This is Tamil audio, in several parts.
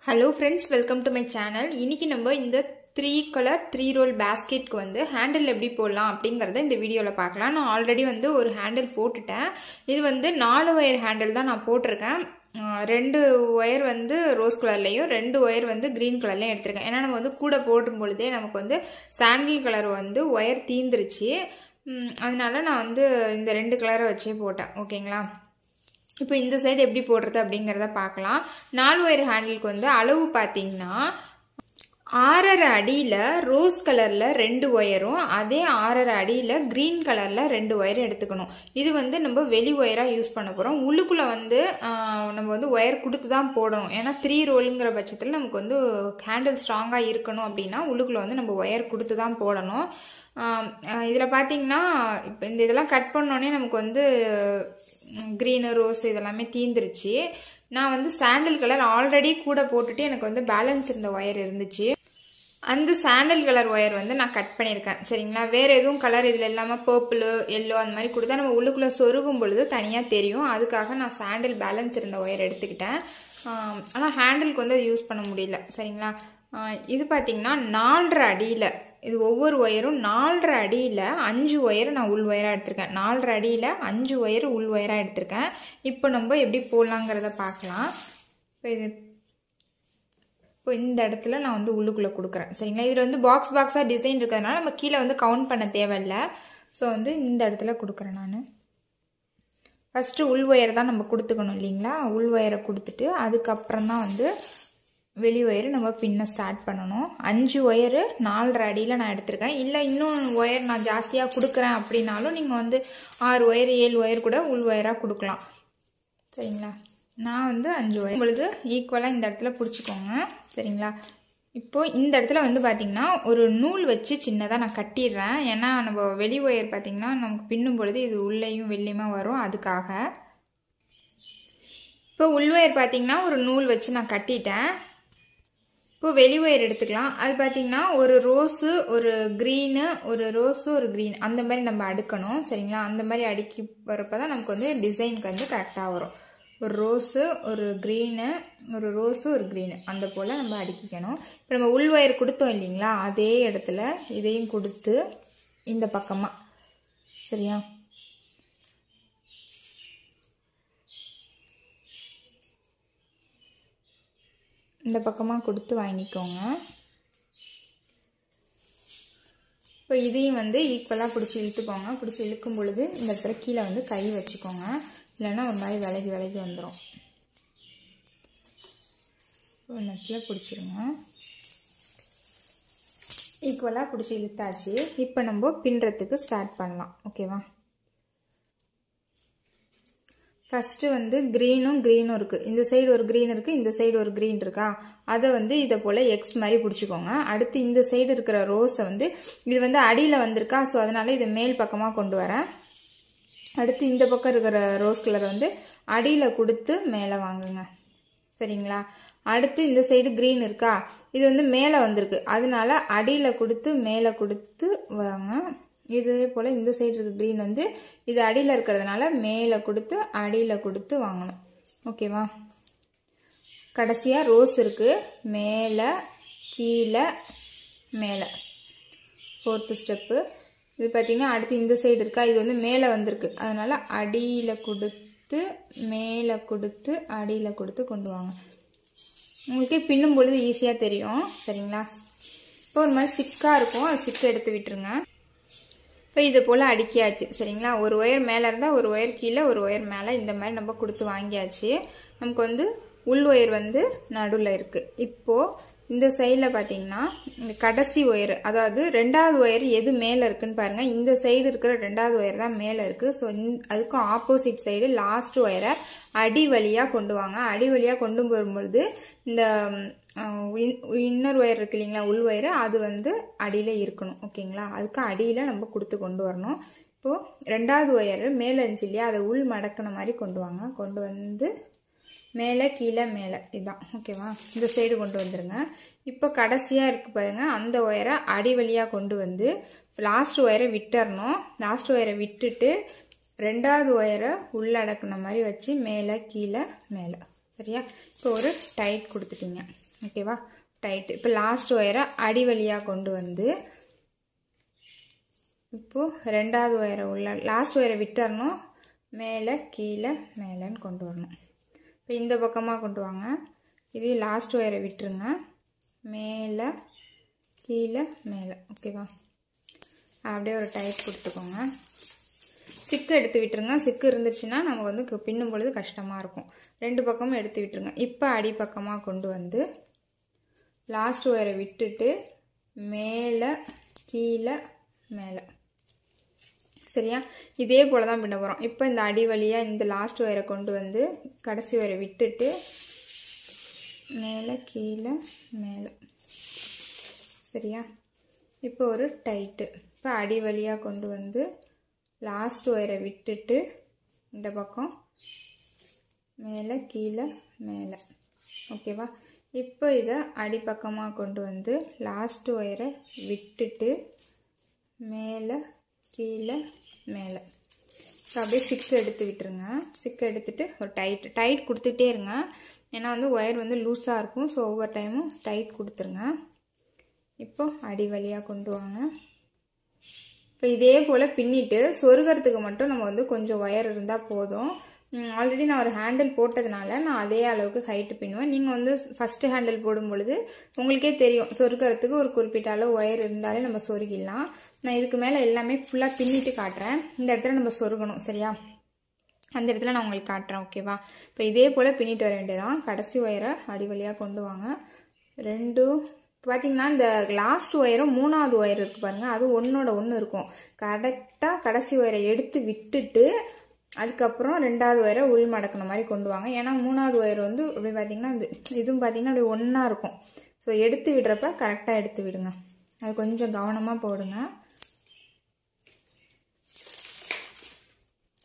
Hello friends, welcome to my channel. இன்னைக்கு நம்ம இந்த 3 color 3 roll basket க்கு வந்து ஹேண்டில் எப்படி போடலாம் அப்படிங்கறத இந்த வீடியோல பார்க்கலாம். நான் ஆல்ரெடி வந்து ஒரு ஹேண்டில் போட்டுட்டேன். இது வந்து 4 வயர் ஹேண்டில் தான் நான் போட்டுருக்கேன். ரெண்டு வயர் வந்து ரோஸ் கலர்லயும் ரெண்டு வயர் வந்து கிரீன் கலர்லயும் எடுத்துர்க்கேன். ஏன்னா நம்ம வந்து கூட போடும் பொழுதே நமக்கு வந்து சாண்டில் கலர் வந்து வயர் தீந்துருச்சு. அதனால நான் வந்து இந்த ரெண்டு கலரை வச்சே போட்டேன். ஓகேங்களா? இப்போ இந்த சைடு எப்படி போடுறது அப்படிங்கறத பார்க்கலாம். 4 வயர் ஹேண்டிலுக்கு வந்து அளவு பாத்தீங்கன்னா 6.5 அடியில ரோஸ் கலர்ல ரெண்டு வயரும் அதே 6.5 அடியில கிரீன் கலர்ல ரெண்டு வயர் எடுத்துக்கணும். இது வந்து நம்ம வெளி வயரா யூஸ் பண்ண போறோம். உள்ளுக்குள்ள வந்து நம்ம வந்து வயர் கொடுத்து தான் போடணும். ஏன்னா 3 ரோல்ங்கிற பட்சத்துல நமக்கு வந்து ஹேண்டில் ஸ்ட்ராங்கா இருக்கணும் அப்படின்னா உள்ளுக்குள்ள வந்து நம்ம வயர் கொடுத்து தான் போடணும். இதுல பாத்தீங்கன்னா இப்போ இந்த இதெல்லாம் கட் பண்ணோடனே நமக்கு வந்து கிரீன் ரோஸ் இதெல்லாமே தீந்துருச்சு. நான் வந்து சாண்டில் கலர் ஆல்ரெடி கூட போட்டுட்டு எனக்கு வந்து பேலன்ஸ் இருந்த ஒயர் இருந்துச்சு. அந்த சாண்டில் கலர் ஒயர் வந்து நான் கட் பண்ணியிருக்கேன். சரிங்களா? வேற எதுவும் கலர் இதில் இல்லாமல் பர்பிள் எல்லோ அந்த மாதிரி கொடுத்தா நம்ம உள்ளுக்குள்ளே சொருகும் பொழுது தனியாக தெரியும். அதுக்காக நான் சாண்டில் பேலன்ஸ் இருந்த ஒயர் எடுத்துக்கிட்டேன். ஆனால் ஹேண்டிலுக்கு வந்து அது யூஸ் பண்ண முடியல. சரிங்களா? இது பார்த்தீங்கன்னா 4.5 அடியில் இது ஒவ்வொரு ஒயரும் 4.5 அடியில் 5 ஒயர் நான் உள் ஒயராக எடுத்திருக்கேன். 4.5 அடியில் 5 ஒயர் உள் ஒயராக எடுத்திருக்கேன். இப்போ நம்ம எப்படி போடலாங்கிறத பார்க்கலாம். இப்போ இந்த இடத்துல நான் வந்து உள்ளுக்குள்ளே கொடுக்குறேன். சரிங்களா? இதில் வந்து பாக்ஸ் பாக்ஸாக டிசைன் இருக்கிறதுனால நம்ம கீழே வந்து கவுண்ட் பண்ண தேவையில்லை. ஸோ வந்து இந்த இடத்துல கொடுக்குறேன். நான் ஃபஸ்ட்டு உள் ஒயர் தான் நம்ம கொடுத்துக்கணும் இல்லைங்களா? உள் ஒயரை கொடுத்துட்டு அதுக்கப்புறம் தான் வந்து வெளி ஒயர் நம்ம பின்ன ஸ்டார்ட் பண்ணணும். 5 ஒயரு 4.5 அடியில் நான் எடுத்திருக்கேன். இல்லை இன்னும் ஒயர் நான் ஜாஸ்தியாக கொடுக்குறேன் அப்படின்னாலும் நீங்கள் வந்து 6 ஒயர் 7 ஒயர் கூட உள் ஒயராக கொடுக்கலாம். சரிங்களா? நான் வந்து 5 ஒயர் பொழுது ஈக்குவலாக இந்த இடத்துல பிடிச்சிக்கோங்க. சரிங்களா? இப்போது இந்த இடத்துல வந்து பார்த்திங்கன்னா ஒரு நூல் வச்சு சின்னதாக நான் கட்டிடுறேன். ஏன்னா நம்ம வெளி ஒயர் பார்த்திங்கன்னா நமக்கு பின்னும் பொழுது இது உள்ளேயும் வெளியுமா வரும். அதுக்காக இப்போ உள் ஒயர் பார்த்திங்கன்னா ஒரு நூல் வச்சு நான் கட்டிட்டேன். இப்போ வெளி ஒயர் எடுத்துக்கலாம். அது பார்த்தீங்கன்னா ஒரு ரோஸு ஒரு க்ரீனு ஒரு ரோஸு ஒரு க்ரீன் அந்த மாதிரி நம்ம அடுக்கணும். சரிங்களா? அந்த மாதிரி அடுக்கி வரப்போ தான் நமக்கு வந்து டிசைனுக்கு வந்து கரெக்டாக வரும். ஒரு ரோஸு ஒரு க்ரீனு ஒரு ரோஸு ஒரு க்ரீனு அந்த போல் நம்ம அடுக்கிக்கணும். இப்போ நம்ம உள் ஒயர் கொடுத்தோம் இல்லைங்களா? அதே இடத்துல இதையும் கொடுத்து இந்த பக்கமாக சரியா இந்த பக்கமாக கொடுத்து வாங்கிக்கோங்க. இப்போ இதையும் வந்து ஈக்குவலாக பிடிச்சி இழுத்துக்கோங்க. பிடிச்சி இழுக்கும் பொழுது இந்த இடத்துல கீழே வந்து கை வச்சுக்கோங்க. இல்லைன்னா ஒரு மாதிரி விலகி விலகி வந்துடும். ஒரு இடத்துல பிடிச்சிருங்க. ஈக்குவலாக பிடிச்சி இழுத்தாச்சு. இப்போ நம்ம பின்னுறதுக்கு ஸ்டார்ட் பண்ணலாம். ஓகேவா? ஃபஸ்ட்டு வந்து க்ரீனும் இருக்குது. இந்த சைடு ஒரு க்ரீன் இருக்குது, இந்த சைடு ஒரு க்ரீன் இருக்கா? அதை வந்து இதை போல் எக்ஸ் மாதிரி பிடிச்சிக்கோங்க. அடுத்து இந்த சைடு இருக்கிற ரோஸை வந்து இது வந்து அடியில் வந்திருக்கா? ஸோ அதனால இதை மேல் பக்கமாக கொண்டு வரேன். அடுத்து இந்த பக்கம் இருக்கிற ரோஸ் கலரை வந்து அடியில் கொடுத்து மேலே வாங்குங்க. சரிங்களா? அடுத்து இந்த சைடு க்ரீன் இருக்கா? இது வந்து மேலே வந்திருக்கு. அதனால அடியில் கொடுத்து மேலே கொடுத்து வாங்க. இதே போல் இந்த சைடு இருக்க க்ரீன் வந்து இது அடியில் இருக்கிறதுனால மேலே கொடுத்து அடியில் கொடுத்து வாங்கணும். ஓகேவா? கடைசியாக ரோஸ் இருக்குது. மேலே கீழே மேலே 4th ஸ்டெப்பு. இது பார்த்திங்கன்னா அடுத்து இந்த சைடு இருக்கா? இது வந்து மேலே வந்திருக்கு. அதனால் அடியில் கொடுத்து மேலே கொடுத்து அடியில் கொடுத்து கொண்டு வாங்க. உங்களுக்கு பின்னும் பொழுது ஈஸியாக தெரியும். சரிங்களா? இப்போ ஒரு மாதிரி சிக்காக இருக்கும். அது சிக்கை எடுத்து விட்டுருங்க. இப்போ இது போல் அடிக்கியாச்சு. சரிங்களா? ஒரு ஒயர் மேலே இருந்தால் ஒரு ஒயர் கீழே ஒரு ஒயர் மேலே இந்த மாதிரி நம்ம கொடுத்து வாங்கியாச்சு. நமக்கு வந்து உள் ஒயர் வந்து நடுவில் இருக்குது. இப்போது இந்த சைடில் பார்த்தீங்கன்னா இந்த கடைசி ஒயர் அதாவது 2வது ஒயர் எது மேலே இருக்குன்னு பாருங்கள். இந்த சைடு இருக்கிற 2வது ஒயர் தான் மேலே இருக்குது. ஸோ அதுக்கும் ஆப்போசிட் சைடு லாஸ்ட் ஒயரை அடி வழியாக கொண்டு வாங்க. அடி வழியாக கொண்டு வரும்பொழுது இந்த இன்னர் ஒயர் இருக்கு இல்லைங்களா? உள் ஒயர் அது வந்து அடியில் இருக்கணும். ஓகேங்களா? அதுக்கு அடியில் நம்ம கொடுத்து கொண்டு வரணும். இப்போது 2வது ஒயர் மேலே இருந்துச்சு இல்லையா? அதை உள் மடக்கின மாதிரி கொண்டு வாங்க. கொண்டு வந்து மேலே கீழே மேலே இதுதான். ஓகேவா? இந்த சைடு கொண்டு வந்துடுங்க. இப்போ கடைசியாக இருக்குது பாருங்க. அந்த ஒயரை அடி வழியாக கொண்டு வந்து லாஸ்ட் ஒயரை விட்டுறணும். லாஸ்ட் ஒயரை விட்டுட்டு 2வது ஒயரை உள்ளடக்கின மாதிரி வச்சு மேலே கீழே மேலே. சரியா? இப்போ ஒரு டைட் கொடுத்துட்டீங்க. ஓகேவா டைட்டு. இப்போ லாஸ்ட் ஒயரை அடி வழியாக கொண்டு வந்து இப்போது ரெண்டாவது ஒயரை உள்ள லாஸ்ட் ஒயரை விட்டுறணும், மேலே கீழே மேலேன்னு கொண்டு வரணும். இப்போ இந்த பக்கமாக கொண்டு வாங்க, இது லாஸ்ட் ஒயரை விட்டுருங்க, மேலே கீழே மேலே. ஓகேவா அப்படியே ஒரு டைட் கொடுத்துக்கோங்க. சிக்கு எடுத்து விட்டுருங்க, சிக்கு இருந்துச்சுன்னா நமக்கு வந்து பின்னும் பொழுது கஷ்டமாக இருக்கும். ரெண்டு பக்கமும் எடுத்து விட்டுருங்க. இப்போ அடிப்பக்கமாக கொண்டு வந்து லாஸ்ட் ஒயரை விட்டுட்டு மேலே கீழே மேலே. சரியா இதே போல் தான் பின்ன போகிறோம். இப்போ இந்த அடி வழியாக இந்த லாஸ்ட் ஒயரை கொண்டு வந்து கடைசி ஒயரை விட்டுட்டு மேலே கீழே மேலே. சரியா இப்போ ஒரு டைட்டு. இப்போ அடி வழியாக கொண்டு வந்து லாஸ்ட் ஒயரை விட்டுட்டு இந்த பக்கம் மேலே கீழே மேலே. ஓகேவா இப்போ இதை அடிப்பக்கமாக கொண்டு வந்து லாஸ்ட் ஒயரை விட்டுட்டு மேலே கீழே மேலே. ஸோ அப்படியே சிக்கு எடுத்து விட்டுருங்க. சிக்கு எடுத்துட்டு ஒரு டைட் கொடுத்துட்டே இருங்க, ஏன்னா வந்து ஒயர் வந்து லூஸாக இருக்கும். ஸோ ஒவ்வொரு டைமும் டைட் கொடுத்துருங்க. இப்போ அடி வழியாக கொண்டு வாங்க. இப்போ இதே போல் பின்னிட்டு சொருகிறதுக்கு மட்டும் நம்ம வந்து கொஞ்சம் ஒயர் இருந்தால் போதும். ஆல்ரெடி நான் ஒரு ஹேண்டில் போட்டதுனால நான் அதே அளவுக்கு ஹைட்டு பின்னுவேன். நீங்கள் வந்து ஃபஸ்ட்டு ஹேண்டில் போடும் பொழுது உங்களுக்கே தெரியும், சொருகிறதுக்கு ஒரு குறிப்பிட்ட அளவு ஒயர் இருந்தாலே நம்ம சொருகிடலாம். நான் இதுக்கு மேலே எல்லாமே ஃபுல்லாக பின்னிட்டு காட்டுறேன். இந்த இடத்துல நம்ம சொருகணும். சரியா அந்த இடத்துல நான் உங்களுக்கு காட்டுறேன். ஓகேவா இப்போ இதே போல் பின்னிட்டு வர வேண்டியதான். கடைசி ஒயரை அடி வழியாக கொண்டு வாங்க. ரெண்டும் பார்த்தீங்கன்னா இந்த லாஸ்ட் ஒயரும் மூணாவது ஒயர் இருக்குது பாருங்கள், அது ஒன்றோட ஒன்று இருக்கும். கரெக்டாக கடைசி ஒயரை எடுத்து விட்டுட்டு அதுக்கப்புறம் ரெண்டாவது ஒயரை உள் மடக்கின மாதிரி கொண்டு வாங்க. ஏன்னா மூணாவது ஒயர் வந்து அப்படி பார்த்தீங்கன்னா இதுவும் பார்த்தீங்கன்னா அப்படி ஒன்றா இருக்கும். ஸோ எடுத்து விடுறப்ப கரெக்டாக எடுத்து விடுங்க, அது கொஞ்சம் கவனமாக போடுங்க.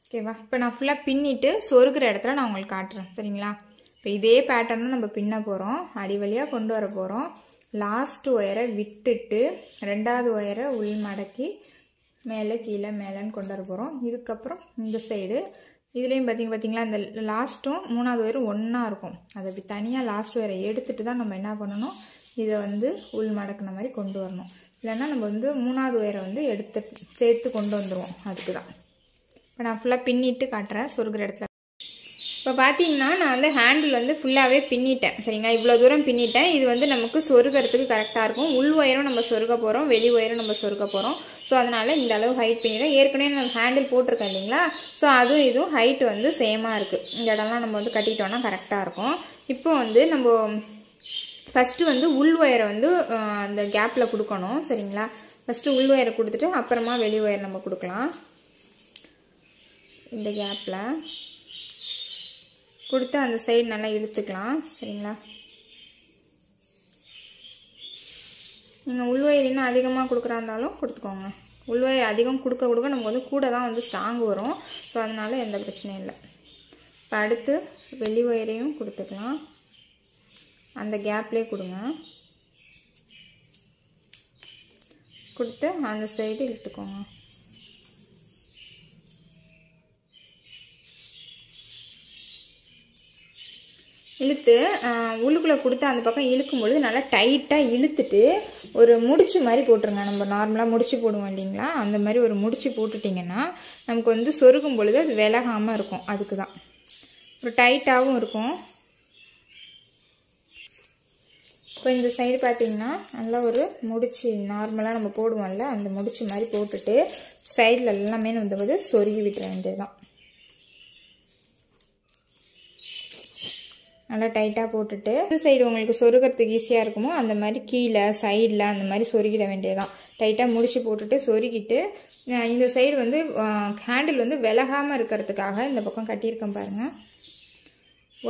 ஓகேவா இப்போ நான் ஃபுல்லாக பின்னிட்டு சொருகிற இடத்துல நான் உங்களுக்கு காட்டுறேன். சரிங்களா இப்போ இதே பேட்டர்ன் தான் நம்ம பின்ன போகிறோம். அடி வழியாக கொண்டு வர போகிறோம். லாஸ்ட் ஒயரை விட்டுட்டு ரெண்டாவது ஒயரை உள் மடக்கி மேலே கீழே மேலேன்னு கொண்டு வர போகிறோம். இதுக்கப்புறம் இந்த சைடு இதுலேயும் பார்த்தீங்களா இந்த லாஸ்ட்டும் மூணாவது ஒயரும் ஒன்றா இருக்கும். அதை அப்படி தனியாக லாஸ்ட் ஒயரை எடுத்துட்டு தான் நம்ம என்ன பண்ணணும், இதை வந்து உள் மடக்கின மாதிரி கொண்டு வரணும். இல்லைன்னா நம்ம வந்து மூணாவது ஒயரை வந்து எடுத்து சேர்த்து கொண்டு வந்துடுவோம். அதுக்கு தான் இப்போ நான் ஃபுல்லாக பின்னிட்டு காட்டுறேன் சொருகிற இடத்துல. இப்போ பார்த்தீங்கன்னா நான் வந்து ஹேண்டில் வந்து ஃபுல்லாகவே பின்னிட்டேன். சரிங்களா இவ்வளோ தூரம் பின்னிட்டேன். இது வந்து நமக்கு சொருகிறதுக்கு கரெக்டாக இருக்கும். உள் ஒயரும் நம்ம சொருக போகிறோம், வெளி ஒயரும் நம்ம சொருக போகிறோம். ஸோ அதனால் இந்த அளவு ஹைட் பின்னிட்டேன். ஏற்கனவே நான் ஹேண்டில் போட்டிருக்கேன் இல்லைங்களா, ஸோ அதுவும் இதுவும் ஹைட் வந்து சேமாக இருக்குது. இந்த இடம்லாம் நம்ம வந்து கட்டிட்டோம்னா கரெக்டாக இருக்கும். இப்போ வந்து நம்ம ஃபஸ்ட்டு வந்து உள் ஒயரை வந்து அந்த கேப்பில் கொடுக்கணும். சரிங்களா ஃபஸ்ட்டு உள் ஒயரை கொடுத்துட்டு அப்புறமா வெளி ஒயர் நம்ம கொடுக்கலாம். இந்த கேப்பில் கொடுத்து அந்த சைடு நல்லா இழுத்துக்கலாம். சரிங்களா நீங்கள் உள்வயர் இன்னும் அதிகமாக கொடுக்குறா இருந்தாலும் கொடுத்துக்கோங்க. உள்வயர் அதிகம் கொடுக்க கொடுக்க நமக்கு வந்து கூட தான் வந்து ஸ்ட்ராங் வரும். ஸோ அதனால எந்த பிரச்சனையும் இல்லை. இப்போ அடுத்து வெளி ஒயரையும் கொடுத்துக்கலாம். அந்த கேப்லேயே கொடுங்க, கொடுத்து அந்த சைடு இழுத்துக்கோங்க. இழுத்து உள்ளுக்குள்ளே கொடுத்து அந்த பக்கம் இழுக்கும்பொழுது நல்லா டைட்டாக இழுத்துட்டு ஒரு முடிச்சு மாதிரி போட்டுருங்க. நம்ம நார்மலாக முடிச்சு போடுவோம் இல்லைங்களா, அந்த மாதிரி ஒரு முடிச்சு போட்டுட்டிங்கன்னா நமக்கு வந்து சொருகும் பொழுது அது விலகாமல் இருக்கும். அதுக்கு தான் ஒரு டைட்டாகவும் இருக்கும். இப்போ இந்த சைடு பார்த்தீங்கன்னா நல்லா ஒரு முடிச்சு நார்மலாக நம்ம போடுவோம்ல, அந்த முடிச்சு மாதிரி போட்டுட்டு சைடில் எல்லாமே வந்து சொருகி விட்டுற வேண்டியதுதான். நல்லா டைட்டாக போட்டுட்டு இந்த சைடு உங்களுக்கு சொருகிறதுக்கு ஈஸியாக இருக்குமோ அந்த மாதிரி கீழே சைடில் அந்த மாதிரி சொருகிட வேண்டியதுதான். டைட்டாக முடிச்சு போட்டுட்டு சொருகிட்டு இந்த சைடு வந்து ஹேண்டில் வந்து விலகாமல் இருக்கிறதுக்காக இந்த பக்கம் கட்டியிருக்கேன் பாருங்கள்.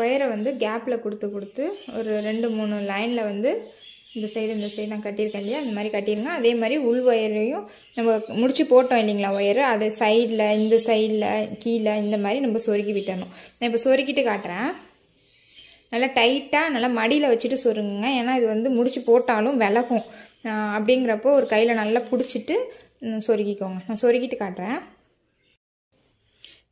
ஒயரை வந்து கேப்பில் கொடுத்து ஒரு 2-3 லைனில் வந்து இந்த சைடு நான் கட்டியிருக்கேன் இல்லையா, அந்த மாதிரி கட்டிடுங்க. அதே மாதிரி உள் ஒயரையும் நம்ம முடிச்சு போட்டோம் இல்லைங்களா ஒயரு, அது சைடில் இந்த சைடில் கீழே இந்த மாதிரி நம்ம சொருகி விட்டணும். நான் இப்போ சொருகிட்டு காட்டுறேன். நல்லா டைட்டாக நல்லா மடியில் வச்சுட்டு சொருங்குங்க. ஏன்னா இது வந்து முடிச்சு போட்டாலும் விலகும். அப்படிங்கிறப்போ ஒரு கையில் நல்லா பிடிச்சிட்டு சொருகிக்கோங்க. நான் சொருகிட்டு காட்டுறேன்.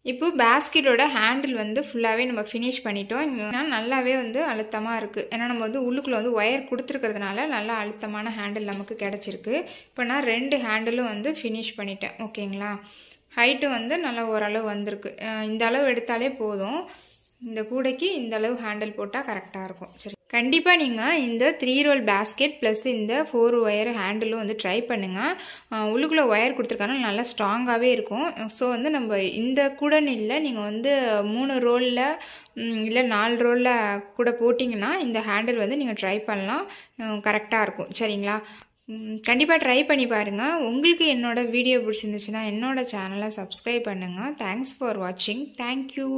இப்போ பேஸ்கெட்டோட ஹேண்டில் வந்து ஃபுல்லாகவே நம்ம ஃபினிஷ் பண்ணிட்டோம். நல்லாவே வந்து அழுத்தமாக இருக்குது. ஏன்னா நம்ம வந்து உள்ளுக்குள்ளே வந்து ஒயர் கொடுத்துருக்கிறதுனால நல்லா அழுத்தமான ஹேண்டில் நமக்கு கிடச்சிருக்கு. இப்போ நான் 2 ஹேண்டிலும் வந்து ஃபினிஷ் பண்ணிட்டேன். ஓகேங்களா? ஹைட்டு வந்து நல்லா ஓரளவு வந்திருக்கு. இந்த அளவு எடுத்தாலே போதும். இந்த கூடைக்கு இந்த அளவு ஹேண்டில் போட்டால் கரெக்டாக இருக்கும். சரி, கண்டிப்பாக நீங்கள் இந்த 3 ரோல் பேஸ்கெட் ப்ளஸ் இந்த 4 ஒயர் ஹேண்டிலும் வந்து ட்ரை பண்ணுங்கள். உள்ளுக்குள்ளே ஒயர் கொடுத்துருக்காங்க, நல்லா ஸ்ட்ராங்காகவே இருக்கும். ஸோ வந்து நம்ம இந்த கூடன்னு இல்லை, நீங்கள் வந்து 3 ரோலில் இல்லை 4 ரோலில் கூட போட்டிங்கன்னா இந்த ஹேண்டில் வந்து நீங்கள் ட்ரை பண்ணலாம், கரெக்டாக இருக்கும். சரிங்களா? கண்டிப்பாக ட்ரை பண்ணி பாருங்கள். உங்களுக்கு என்னோட வீடியோ பிடிச்சிருந்துச்சுன்னா என்னோட சேனலை சப்ஸ்கிரைப் பண்ணுங்கள். தேங்க்ஸ் ஃபார் வாட்சிங். தேங்க்யூ.